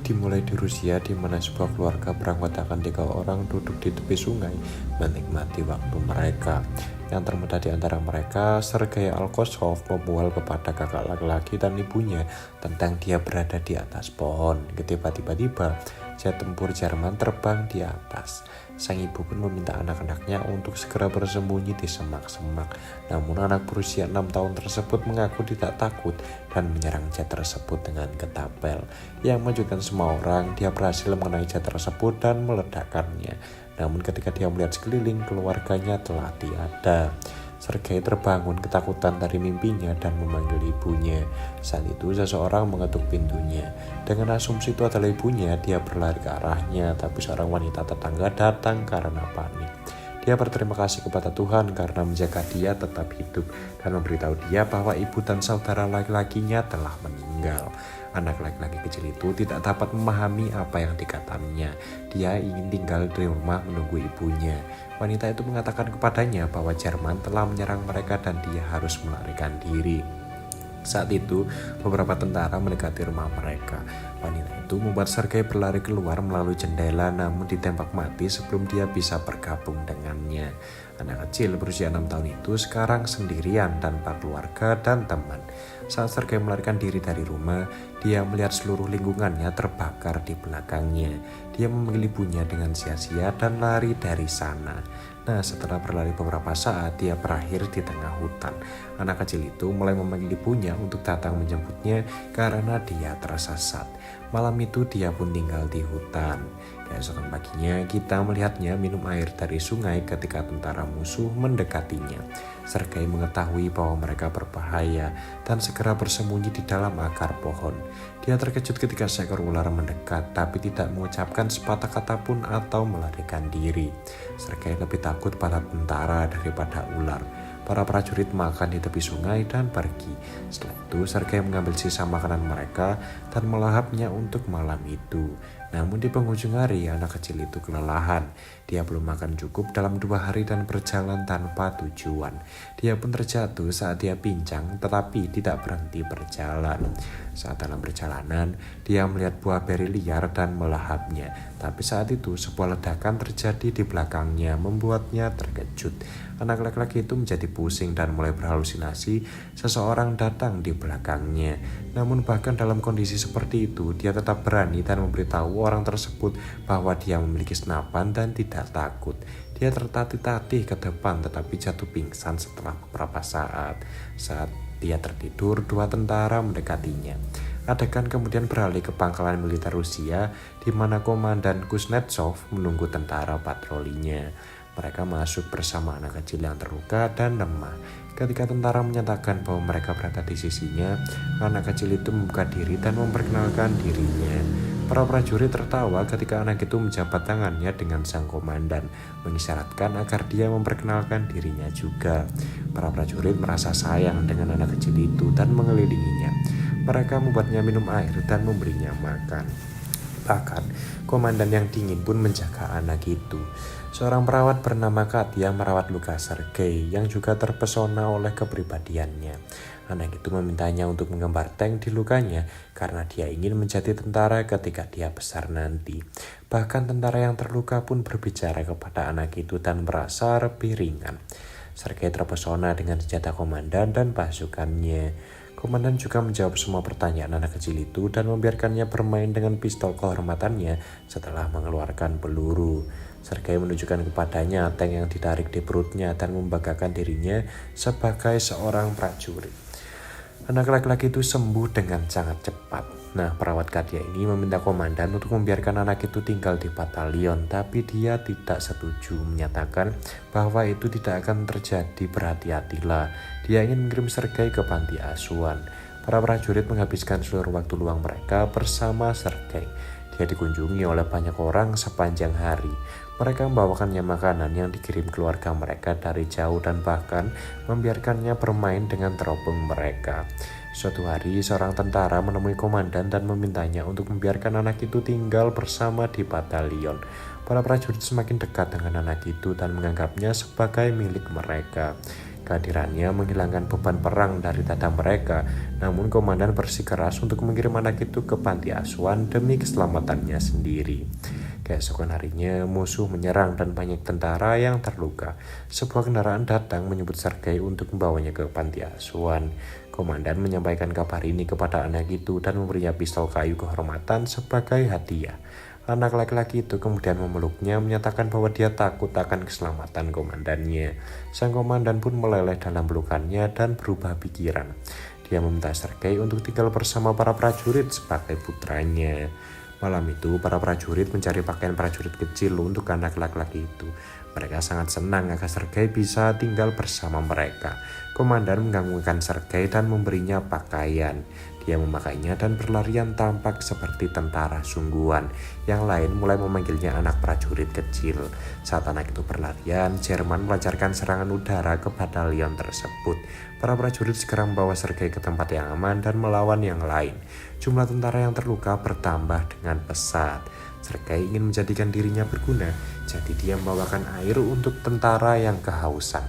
dimulai di Rusia, di mana sebuah keluarga beranggotakan 3 orang duduk di tepi sungai menikmati waktu mereka. Yang termuda di antara mereka, Sergei Alkosov, membual kepada kakak laki-laki dan ibunya tentang dia berada di atas pohon. Ketika tiba-tiba jet tempur Jerman terbang di atas. Sang ibu pun meminta anak-anaknya untuk segera bersembunyi di semak-semak. Namun anak berusia 6 tahun tersebut mengaku tidak takut dan menyerang jet tersebut dengan ketapel. Yang mengejutkan semua orang, dia berhasil mengenai jet tersebut dan meledakkannya. Namun ketika dia melihat sekeliling, keluarganya telah tiada. Sergei terbangun ketakutan dari mimpinya dan memanggil ibunya. Saat itu seseorang mengetuk pintunya. Dengan asumsi itu adalah ibunya, dia berlari ke arahnya, tapi seorang wanita tetangga datang karena panik. Dia berterima kasih kepada Tuhan karena menjaga dia tetap hidup dan memberitahu dia bahwa ibu dan saudara laki-lakinya telah meninggal. Anak laki-laki kecil itu tidak dapat memahami apa yang dikatakannya. Dia ingin tinggal di rumah menunggu ibunya. Wanita itu mengatakan kepadanya bahwa Jerman telah menyerang mereka dan dia harus melarikan diri. Saat itu, beberapa tentara mendekati rumah mereka. Wanita itu membuat Sergei berlari keluar melalui jendela, namun ditembak mati sebelum dia bisa bergabung dengannya. Anak kecil berusia 6 tahun itu sekarang sendirian tanpa keluarga dan teman. Saat Sergei melarikan diri dari rumah, dia melihat seluruh lingkungannya terbakar di belakangnya. Dia memanggil ibunya dengan sia-sia dan lari dari sana. Nah, setelah berlari beberapa saat, dia berakhir di tengah hutan. Anak kecil itu mulai memanggil ibunya untuk datang menjemputnya karena dia tersesat. Malam itu dia pun tinggal di hutan. Keesokan paginya kita melihatnya minum air dari sungai ketika tentara musuh mendekatinya. Sergei mengetahui bahwa mereka berbahaya dan segera bersembunyi di dalam akar pohon. Dia terkejut ketika seekor ular mendekat tapi tidak mengucapkan sepatah kata pun atau melarikan diri. Sergei lebih takut pada tentara daripada ular. Para prajurit makan di tepi sungai dan pergi. Setelah itu Sergei mengambil sisa makanan mereka dan melahapnya untuk malam itu. Namun di penghujung hari anak kecil itu kelelahan. Dia belum makan cukup dalam 2 hari dan berjalan tanpa tujuan. Dia pun terjatuh saat dia pincang tetapi tidak berhenti berjalan. Saat dalam perjalanan dia melihat buah beri liar dan melahapnya. Tapi saat itu sebuah ledakan terjadi di belakangnya membuatnya terkejut. Anak laki-laki itu menjadi pusing dan mulai berhalusinasi seseorang datang di belakangnya. Namun bahkan dalam kondisi seperti itu dia tetap berani dan memberitahu orang tersebut bahwa dia memiliki senapan dan tidak takut. Dia tertatih-tatih ke depan tetapi jatuh pingsan setelah beberapa saat. Saat dia tertidur, 2 tentara mendekatinya. Adegan kemudian beralih ke pangkalan militer Rusia di mana Komandan Kuznetsov menunggu tentara patrolinya. Mereka masuk bersama anak kecil yang terluka dan lemah. Ketika tentara menyatakan bahwa mereka berada di sisinya, anak kecil itu membuka diri dan memperkenalkan dirinya. Para prajurit tertawa ketika anak itu menjabat tangannya dengan sang komandan, mengisyaratkan agar dia memperkenalkan dirinya juga. Para prajurit merasa sayang dengan anak kecil itu dan mengelilinginya. Mereka membuatnya minum air dan memberinya makan. Bahkan, komandan yang dingin pun menjaga anak itu. Seorang perawat bernama Katya merawat luka Sergei yang juga terpesona oleh kepribadiannya. Anak itu memintanya untuk menggambar tank di lukanya karena dia ingin menjadi tentara ketika dia besar nanti. Bahkan tentara yang terluka pun berbicara kepada anak itu dan merasa lebih ringan. Sergei terpesona dengan senjata komandan dan pasukannya. Komandan juga menjawab semua pertanyaan anak kecil itu dan membiarkannya bermain dengan pistol kehormatannya setelah mengeluarkan peluru. Sergei menunjukkan kepadanya tank yang ditarik di perutnya dan membanggakan dirinya sebagai seorang prajurit. Anak laki-laki itu sembuh dengan sangat cepat. Nah, perawat Katya ini meminta komandan untuk membiarkan anak itu tinggal di batalion, tapi dia tidak setuju, menyatakan bahwa itu tidak akan terjadi. Berhati-hatilah, dia ingin mengirim Sergei ke panti asuhan. Para prajurit menghabiskan seluruh waktu luang mereka bersama Sergei. Dia dikunjungi oleh banyak orang sepanjang hari. Mereka membawakannya makanan yang dikirim keluarga mereka dari jauh dan bahkan membiarkannya bermain dengan teropong mereka. Suatu hari seorang tentara menemui komandan dan memintanya untuk membiarkan anak itu tinggal bersama di batalion. Para prajurit semakin dekat dengan anak itu dan menganggapnya sebagai milik mereka. Kehadirannya menghilangkan beban perang dari dada mereka, namun komandan bersikeras untuk mengirim anak itu ke panti asuhan demi keselamatannya sendiri. Keesokan harinya, musuh menyerang dan banyak tentara yang terluka. Sebuah kendaraan datang menyebut Sergei untuk membawanya ke panti asuhan. Komandan menyampaikan kabar ini kepada anak itu dan memberinya pistol kayu kehormatan sebagai hadiah. Anak laki-laki itu kemudian memeluknya, menyatakan bahwa dia takut akan keselamatan komandannya. Sang komandan pun meleleh dalam pelukannya dan berubah pikiran. Dia meminta Sergei untuk tinggal bersama para prajurit sebagai putranya. Malam itu, para prajurit mencari pakaian prajurit kecil untuk anak laki-laki itu. Mereka sangat senang agar Sergei bisa tinggal bersama mereka. Komandan menggantungkan Sergei dan memberinya pakaian. Dia memakainya dan berlarian tampak seperti tentara sungguhan. Yang lain mulai memanggilnya anak prajurit kecil. Saat anak itu berlarian, Jerman melancarkan serangan udara ke batalion tersebut. Para prajurit segera membawa Sergei ke tempat yang aman dan melawan yang lain. Jumlah tentara yang terluka bertambah dengan pesat. Sergei ingin menjadikan dirinya berguna, jadi dia membawakan air untuk tentara yang kehausan.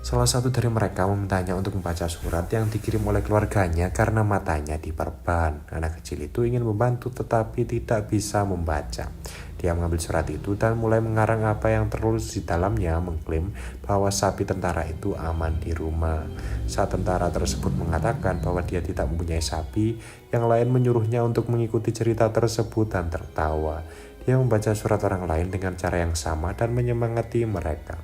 Salah satu dari mereka memintanya untuk membaca surat yang dikirim oleh keluarganya karena matanya diperban. Anak kecil itu ingin membantu tetapi tidak bisa membaca. Dia mengambil surat itu dan mulai mengarang apa yang tertulis di dalamnya, mengklaim bahwa sapi tentara itu aman di rumah. Saat tentara tersebut mengatakan bahwa dia tidak mempunyai sapi, yang lain menyuruhnya untuk mengikuti cerita tersebut dan tertawa. Dia membaca surat orang lain dengan cara yang sama dan menyemangati mereka.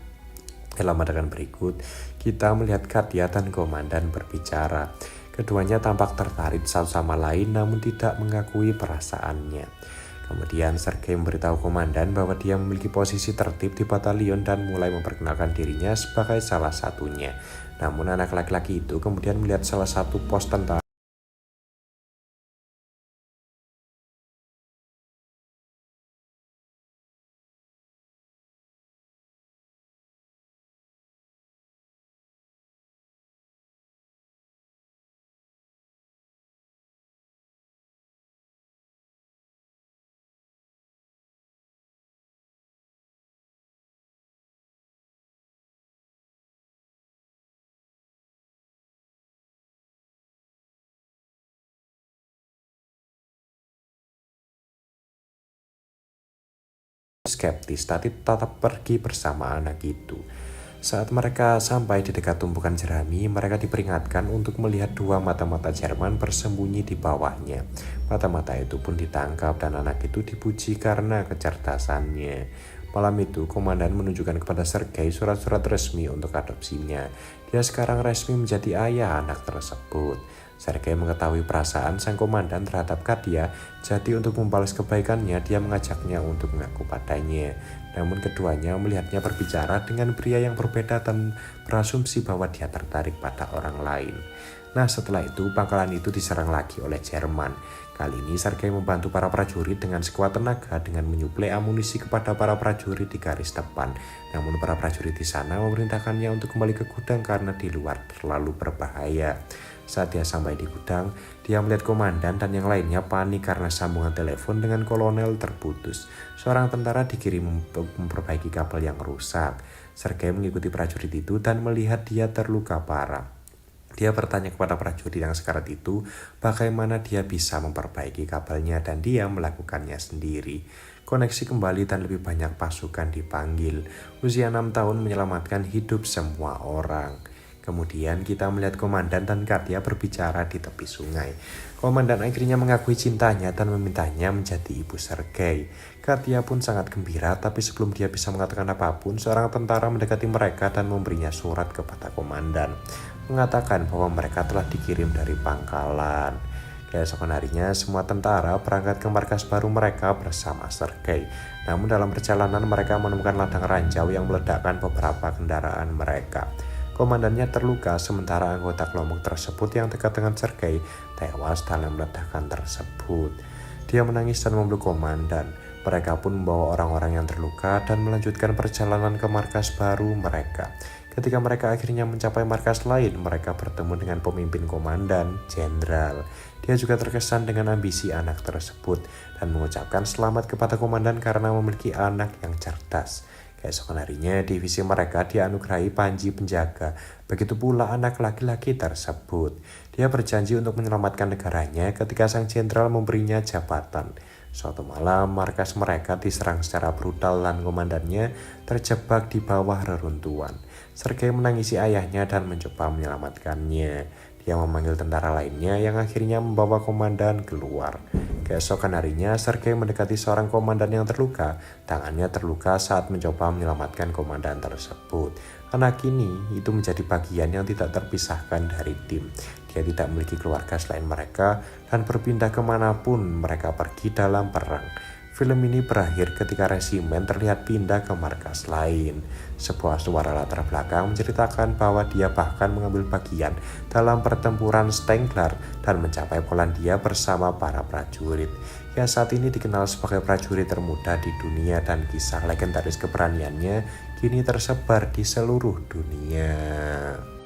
Dalam adegan berikut, kita melihat Katya dan komandan berbicara. Keduanya tampak tertarik satu sama lain namun tidak mengakui perasaannya. Kemudian Sergei memberitahu komandan bahwa dia memiliki posisi tertib di batalion dan mulai memperkenalkan dirinya sebagai salah satunya. Namun anak laki-laki itu kemudian melihat salah satu pos tentara skeptis tapi tetap pergi bersama anak itu. Saat mereka sampai di dekat tumpukan jerami, mereka diperingatkan untuk melihat dua mata-mata Jerman bersembunyi di bawahnya. Mata-mata itu pun ditangkap dan anak itu dipuji karena kecerdasannya. Malam itu, komandan menunjukkan kepada Sergei surat-surat resmi untuk adopsinya. Dia sekarang resmi menjadi ayah anak tersebut. Sergei mengetahui perasaan sang komandan terhadap Katya, jadi untuk membalas kebaikannya dia mengajaknya untuk mengaku padanya. Namun keduanya melihatnya berbicara dengan pria yang berbeda dan berasumsi bahwa dia tertarik pada orang lain. Nah, setelah itu pangkalan itu diserang lagi oleh Jerman. Kali ini Sergei membantu para prajurit dengan sekuat tenaga dengan menyuplai amunisi kepada para prajurit di garis depan. Namun para prajurit di sana memerintahkannya untuk kembali ke gudang karena di luar terlalu berbahaya. Saat dia sampai di gudang, dia melihat komandan dan yang lainnya panik karena sambungan telepon dengan kolonel terputus. Seorang tentara dikirim untuk memperbaiki kabel yang rusak. Sergei mengikuti prajurit itu dan melihat dia terluka parah. Dia bertanya kepada prajurit yang sekarat itu bagaimana dia bisa memperbaiki kabelnya dan dia melakukannya sendiri. Koneksi kembali dan lebih banyak pasukan dipanggil. Usia 6 tahun menyelamatkan hidup semua orang. Kemudian kita melihat komandan dan Katya berbicara di tepi sungai. Komandan akhirnya mengakui cintanya dan memintanya menjadi ibu Sergei. Katya pun sangat gembira, tapi sebelum dia bisa mengatakan apapun, seorang tentara mendekati mereka dan memberinya surat kepada komandan, mengatakan bahwa mereka telah dikirim dari pangkalan. Keesokan harinya, semua tentara berangkat ke markas baru mereka bersama Sergei. Namun dalam perjalanan mereka menemukan ladang ranjau yang meledakkan beberapa kendaraan mereka. Komandannya terluka, sementara anggota kelompok tersebut yang dekat dengan Sergei tewas dalam ledakan tersebut. Dia menangis dan memeluk komandan. Mereka pun membawa orang-orang yang terluka dan melanjutkan perjalanan ke markas baru mereka. Ketika mereka akhirnya mencapai markas lain, mereka bertemu dengan pemimpin komandan, jenderal. Dia juga terkesan dengan ambisi anak tersebut dan mengucapkan selamat kepada komandan karena memiliki anak yang cerdas. Keesokan harinya divisi mereka dianugerahi Panji Penjaga. Begitu pula anak laki-laki tersebut. Dia berjanji untuk menyelamatkan negaranya ketika sang jenderal memberinya jabatan. Suatu malam, markas mereka diserang secara brutal dan komandannya terjebak di bawah reruntuhan. Sergei menangisi ayahnya dan mencoba menyelamatkannya. Dia memanggil tentara lainnya yang akhirnya membawa komandan keluar. Keesokan harinya, Sergei mendekati seorang komandan yang terluka. Tangannya terluka saat mencoba menyelamatkan komandan tersebut. Karena kini itu menjadi bagian yang tidak terpisahkan dari tim. Dia tidak memiliki keluarga selain mereka dan berpindah kemanapun mereka pergi dalam perang. Film ini berakhir ketika resimen terlihat pindah ke markas lain. Sebuah suara latar belakang menceritakan bahwa dia bahkan mengambil bagian dalam pertempuran Stenglar dan mencapai Polandia bersama para prajurit. Yang saat ini dikenal sebagai prajurit termuda di dunia dan kisah legendaris keberaniannya kini tersebar di seluruh dunia.